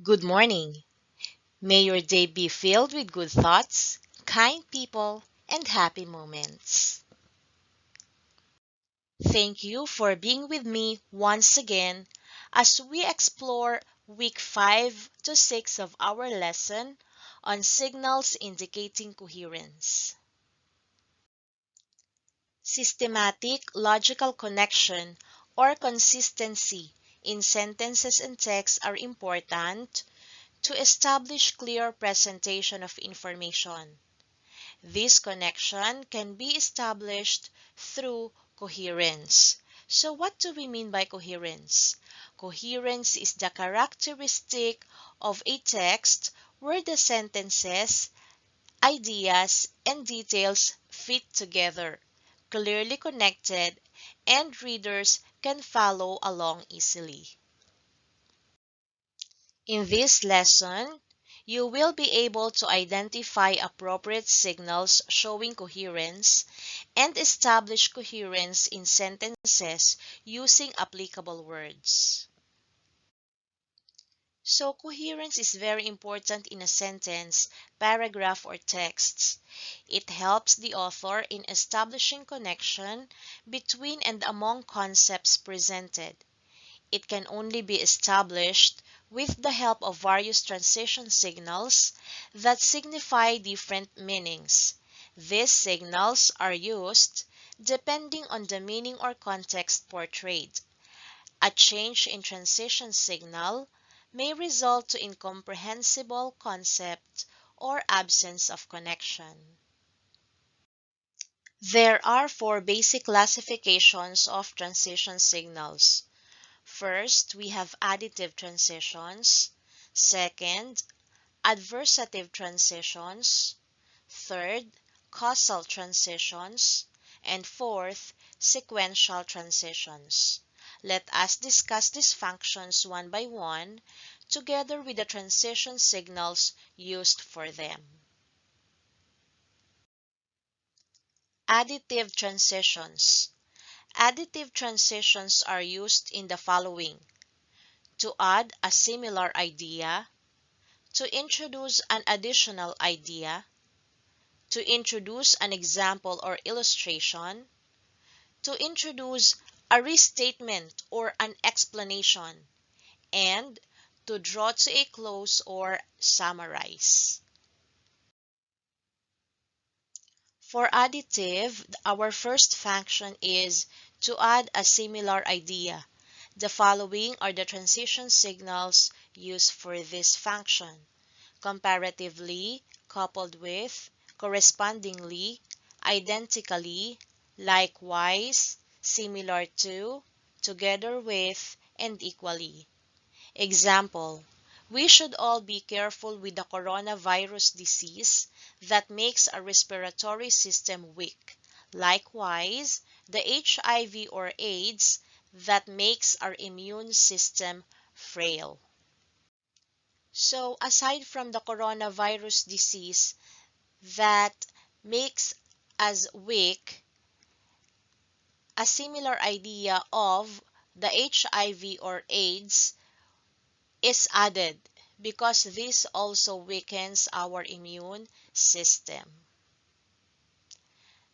Good morning. May your day be filled with good thoughts, kind people, and happy moments. Thank you for being with me once again as we explore week 5 to 6 of our lesson on signals indicating coherence. Systematic logical connection or consistency in sentences and texts are important to establish clear presentation of information. This connection can be established through coherence. So what do we mean by coherence? Coherence is the characteristic of a text where the sentences, ideas, and details fit together, clearly connected, and readers can follow along easily. In this lesson, you will be able to identify appropriate signals showing coherence and establish coherence in sentences using applicable words. So, coherence is very important in a sentence, paragraph, or text. It helps the author in establishing connection between and among concepts presented. It can only be established with the help of various transition signals that signify different meanings. These signals are used depending on the meaning or context portrayed. A change in transition signal may result to incomprehensible concept or absence of connection. There are four basic classifications of transition signals. First, we have additive transitions. Second, adversative transitions. Third, causal transitions. And fourth, sequential transitions. Let us discuss these functions one by one, together with the transition signals used for them. Additive transitions. Additive transitions are used in the following: to add a similar idea, to introduce an additional idea, to introduce an example or illustration, to introduce a restatement or an explanation, and to draw to a close or summarize. For additive, our first function is to add a similar idea. The following are the transition signals used for this function: comparatively, coupled with, correspondingly, identically, likewise, similar to, together with, and equally. Example: we should all be careful with the coronavirus disease that makes our respiratory system weak. Likewise, the HIV or AIDS that makes our immune system frail. So, aside from the coronavirus disease that makes us weak, a similar idea of the HIV or AIDS is added because this also weakens our immune system.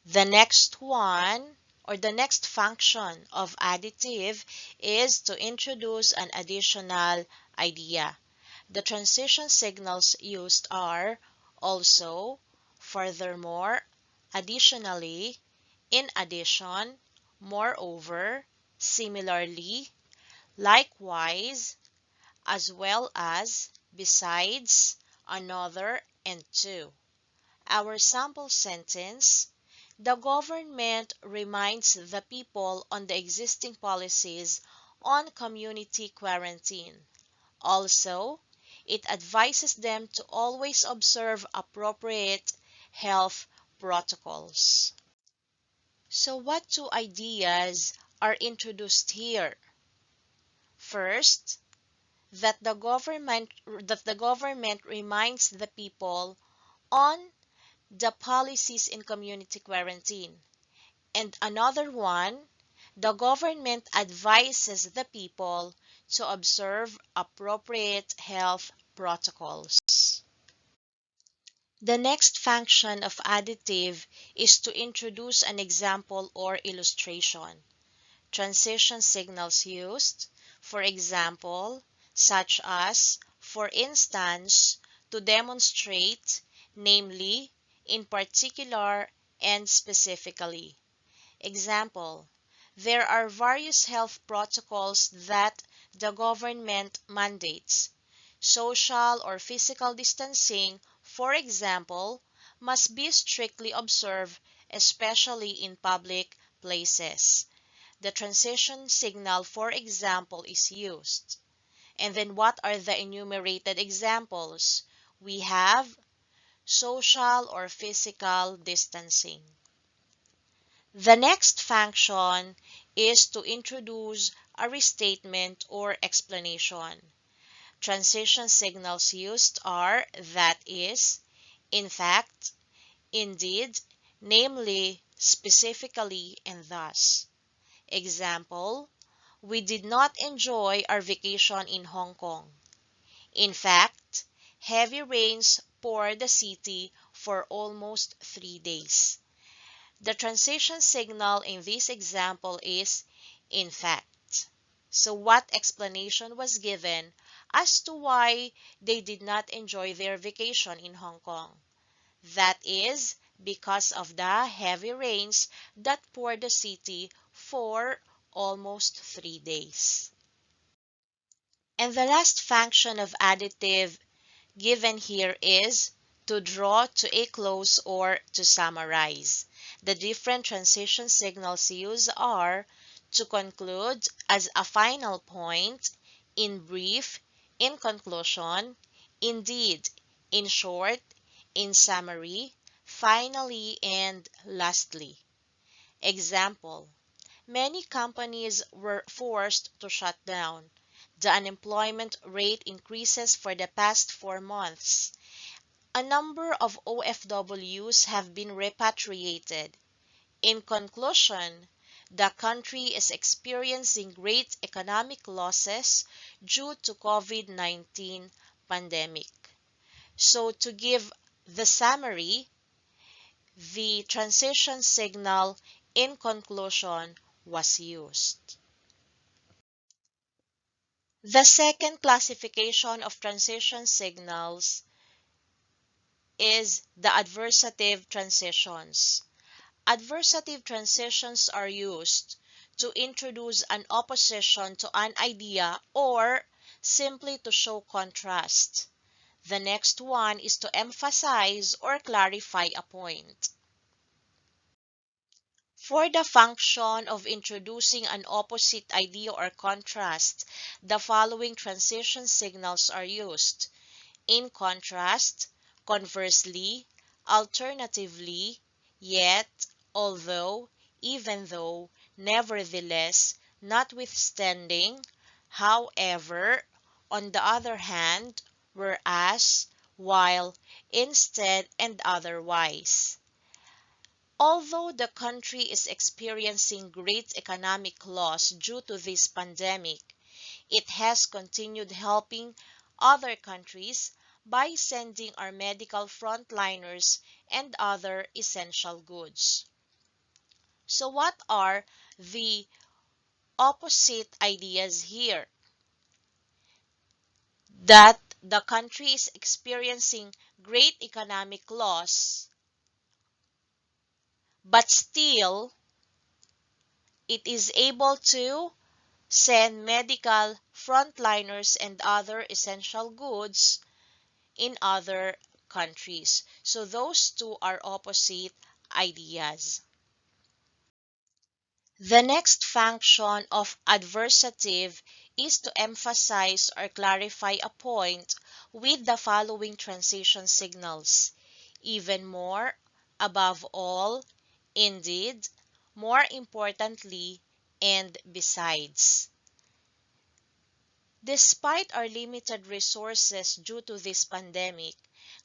The next one, or the next function of additive, is to introduce an additional idea. The transition signals used are also, furthermore, additionally, in addition, moreover, similarly, likewise, as well as, besides, another, and to. Our sample sentence: the government reminds the people on the existing policies on community quarantine. Also, it advises them to always observe appropriate health protocols. So what two ideas are introduced here? First, that the government reminds the people on the policies in community quarantine. And another one, the government advises the people to observe appropriate health protocols. The next function of additive is to introduce an example or illustration. Transition signals used, for example, such as, for instance, to demonstrate, namely, in particular, and specifically. Example: there are various health protocols that the government mandates. Social or physical distancing, for example, must be strictly observed, especially in public places. The transition signal, for example, is used. And then what are the enumerated examples? We have social or physical distancing. The next function is to introduce a restatement or explanation. Transition signals used are that is, in fact, indeed, namely, specifically, and thus. Example: we did not enjoy our vacation in Hong Kong. In fact, heavy rains poured the city for almost 3 days. The transition signal in this example is in fact. So what explanation was given as to why they did not enjoy their vacation in Hong Kong? That is because of the heavy rains that poured the city for almost 3 days. And the last function of additive given here is to draw to a close or to summarize. The different transition signals used are to conclude as a final point, in brief, in conclusion, indeed, in short, in summary, finally, and lastly. Example: many companies were forced to shut down. The unemployment rate increases for the past 4 months. A number of OFWs have been repatriated. In conclusion, the country is experiencing great economic losses due to COVID-19 pandemic. So to give the summary, the transition signal in conclusion was used. The second classification of transition signals is the adversative transitions. Adversative transitions are used to introduce an opposition to an idea or simply to show contrast. The next one is to emphasize or clarify a point. For the function of introducing an opposite idea or contrast, the following transition signals are used: in contrast, conversely, alternatively, yet, although, even though, nevertheless, notwithstanding, however, on the other hand, whereas, while, instead, and otherwise. Although the country is experiencing great economic loss due to this pandemic, it has continued helping other countries by sending our medical frontliners and other essential goods. So what are the opposite ideas here? That the country is experiencing great economic loss, but still it is able to send medical frontliners and other essential goods in other countries. So those two are opposite ideas. The next function of adversative is to emphasize or clarify a point with the following transition signals: even more, above all, indeed, more importantly, and besides. Despite our limited resources due to this pandemic,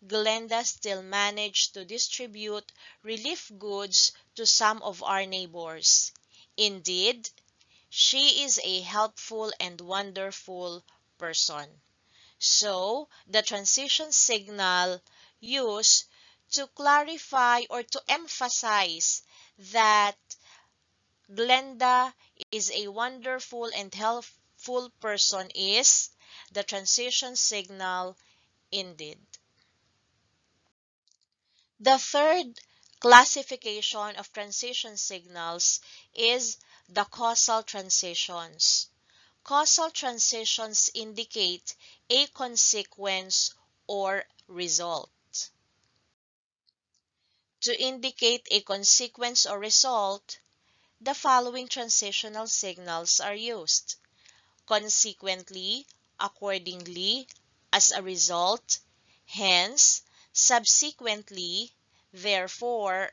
Glenda still managed to distribute relief goods to some of our neighbors. Indeed, She is a helpful and wonderful person. So, the transition signal used to clarify or to emphasize that Glenda is a wonderful and helpful person is the transition signal indeed. The third classification of transition signals is the causal transitions. Causal transitions indicate a consequence or result. To indicate a consequence or result, the following transitional signals are used: consequently, accordingly, as a result, hence, subsequently, therefore,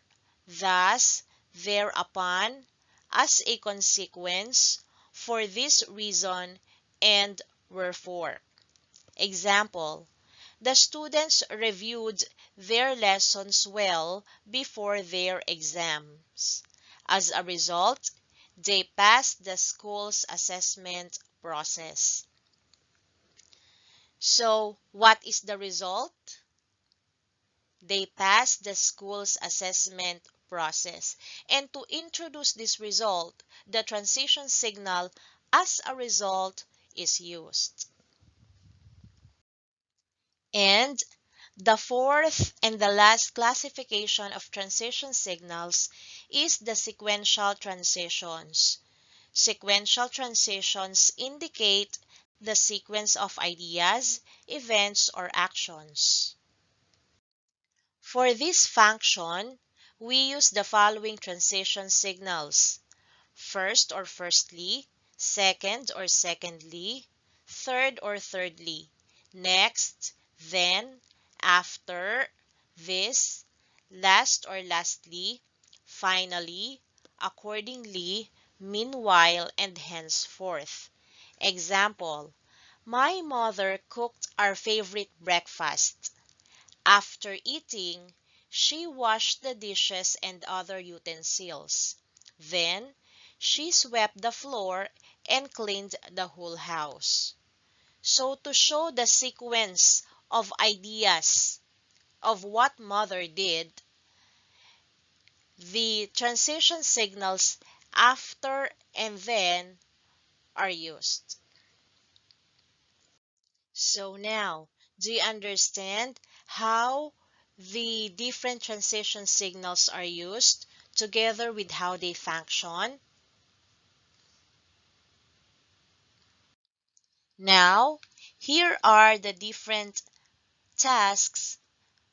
thus, thereupon, as a consequence, for this reason, and wherefore. Example: the students reviewed their lessons well before their exams. As a result, they passed the school's assessment process. So, what is the result? They passed the school's assessment process. And to introduce this result, the transition signal as a result is used. And the fourth and the last classification of transition signals is the sequential transitions. Sequential transitions indicate the sequence of ideas, events, or actions. For this function, we use the following transition signals: first or firstly, second or secondly, third or thirdly, next, then, after, this, last or lastly, finally, accordingly, meanwhile, and henceforth. Example: my mother cooked our favorite breakfast. After eating, she washed the dishes and other utensils. Then, she swept the floor and cleaned the whole house. So, to show the sequence of ideas of what mother did, the transition signals after and then are used. So now, do you understand how the different transition signals are used together with how they function? Now, here are the different tasks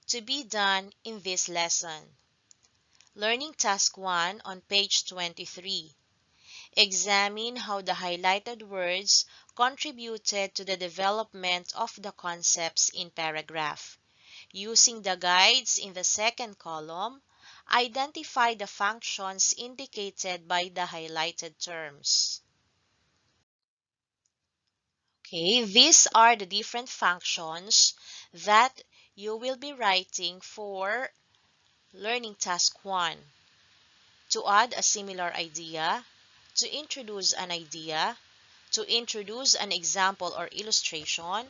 to be done in this lesson. Learning Task 1 on page 23. Examine how the highlighted words contributed to the development of the concepts in paragraph. Using the guides in the second column, identify the functions indicated by the highlighted terms. Okay, these are the different functions that you will be writing for Learning Task 1. To add a similar idea, to introduce an idea, to introduce an example or illustration,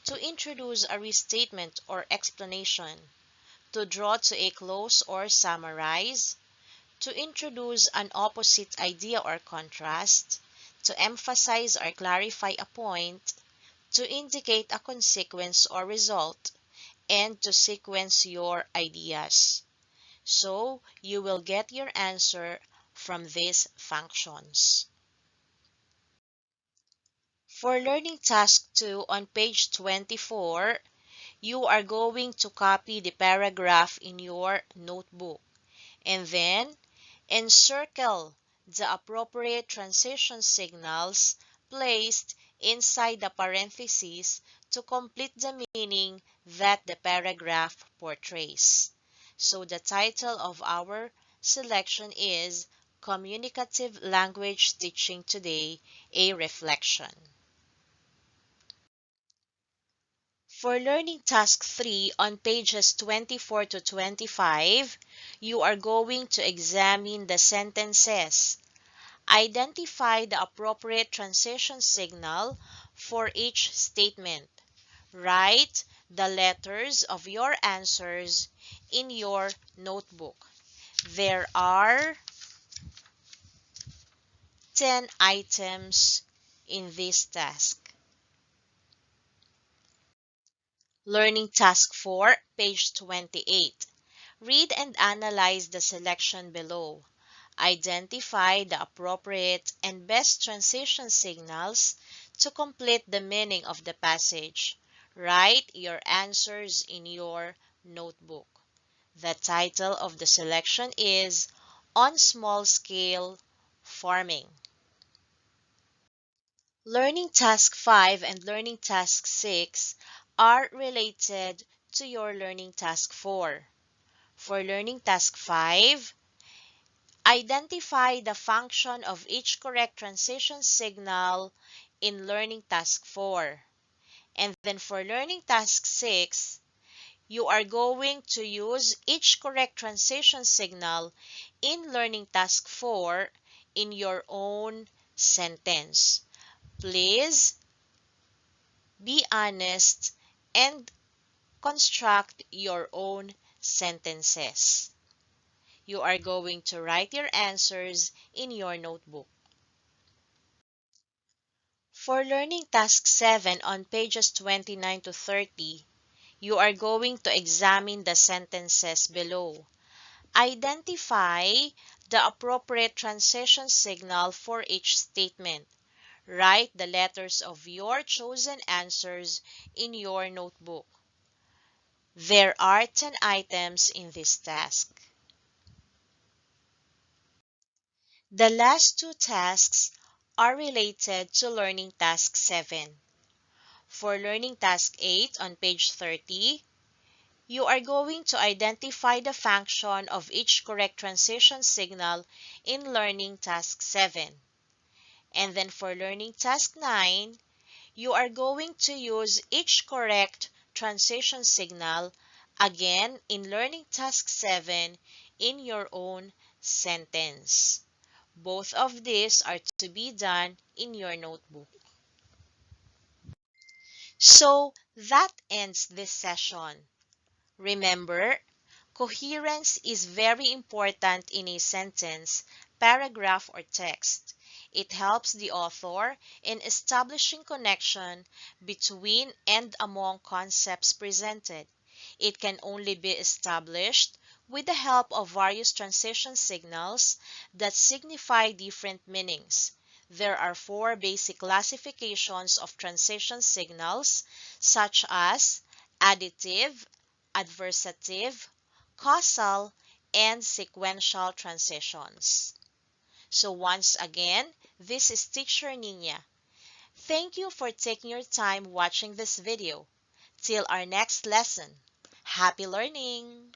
to introduce a restatement or explanation, to draw to a close or summarize, to introduce an opposite idea or contrast, to emphasize or clarify a point, to indicate a consequence or result, and to sequence your ideas. So, you will get your answer from these functions. For Learning Task 2 on page 24, you are going to copy the paragraph in your notebook and then encircle the appropriate transition signals placed inside the parentheses to complete the meaning that the paragraph portrays. So the title of our selection is Communicative Language Teaching Today, a Reflection. For Learning Task 3 on pages 24 to 25, you are going to examine the sentences. Identify the appropriate transition signal for each statement. Write the letters of your answers in your notebook. There are 10 items in this task. Learning Task 4, page 28. Read and analyze the selection below. Identify the appropriate and best transition signals to complete the meaning of the passage. Write your answers in your notebook. The title of the selection is On Small Scale Farming. Learning Task 5 and Learning Task 6 are related to your Learning Task 4. For Learning Task 5, identify the function of each correct transition signal in Learning Task 4. And then for Learning Task 6, you are going to use each correct transition signal in Learning Task 4 in your own sentence. Please be honest and construct your own sentences. You are going to write your answers in your notebook. For Learning Task 7 on pages 29 to 30, you are going to examine the sentences below. Identify the appropriate transition signal for each statement. Write the letters of your chosen answers in your notebook. There are 10 items in this task. The last two tasks are related to Learning Task 7. For Learning Task 8 on page 30, you are going to identify the function of each correct transition signal in Learning Task 7. And then for Learning Task 9, you are going to use each correct transition signal again in Learning Task 7 in your own sentence. Both of these are to be done in your notebook. So that ends this session. Remember, coherence is very important in a sentence, paragraph, or text. It helps the author in establishing connection between and among concepts presented. It can only be established with the help of various transition signals that signify different meanings. There are four basic classifications of transition signals, such as additive, adversative, causal, and sequential transitions. So once again, this is Teacher Nina. Thank you for taking your time watching this video. Till our next lesson. Happy learning!